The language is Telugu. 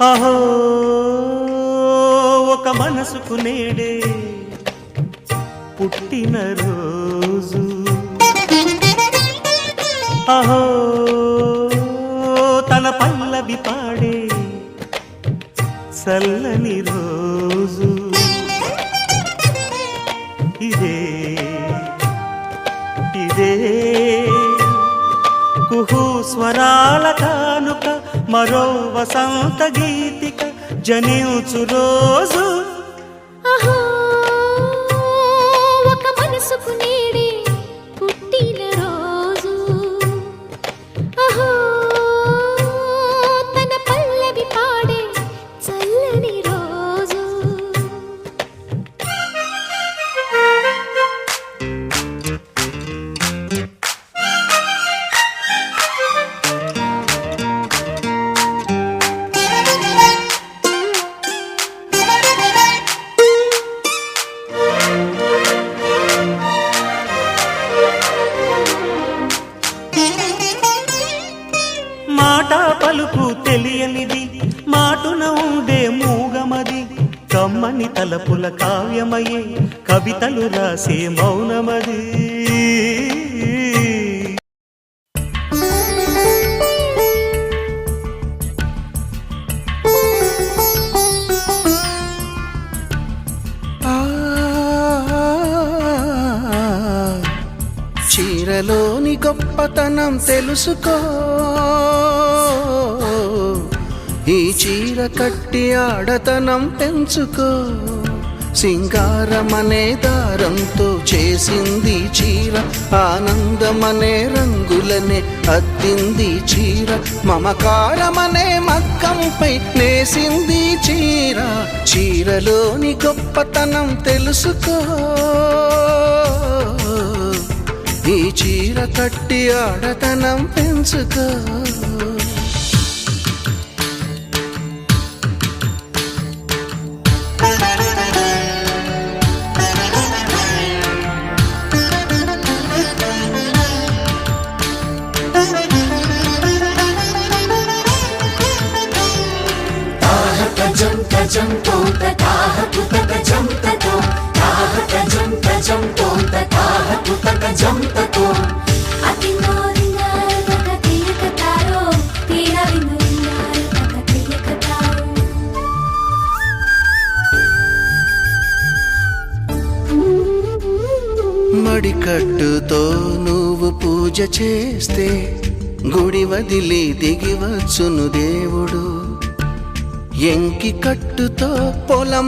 అహో ఒక మనసుకు నేడే పుట్టిన రోజు, అహో తన పల్లవి పాడే చల్లని రోజు, ఇదే ఇదే కుహు స్వరాల కానుక, మరో వసంత గీతిక జనించు రోజు. అహో ఒక మనసుకు నేడే పుట్టిన రోజు, అహో తన పల్లవి పాడే చల్లని రోజు. మాట పలుకు తెలియనిది, మాటున ఉండే మూగమది, కమ్మని తలపుల కావ్యమయే కవితలు రాసే మౌనమది. చీరలోని గొప్పతనం తెలుసుకో, ఈ చీర కట్టి ఆడతనం పెంచుకో. సింగారమనే దారంతో చేసింది చీర, ఆనందమనే రంగులనే అద్దింది చీర, మమకారమనే మగ్గంపై నేసింది చీర. చీరలోని గొప్పతనం తెలుసుకో, ఈ చీర కట్టి ఆడతనం పెంచుకో. తజం తజం తోంత తాహ కుతక జం తతో, తాహ తజం తజం తోంత తాహ కుతక జం తతో. అతి నోరింగార తక తియక తారో, తీరా విందురింగార తక తియక తారో. మడికట్టుతో నువ్వు పూజ చేస్తే గుడి వదిలి దిగివచ్చును దేవుడు. ఎంకి కట్టుతో పొలం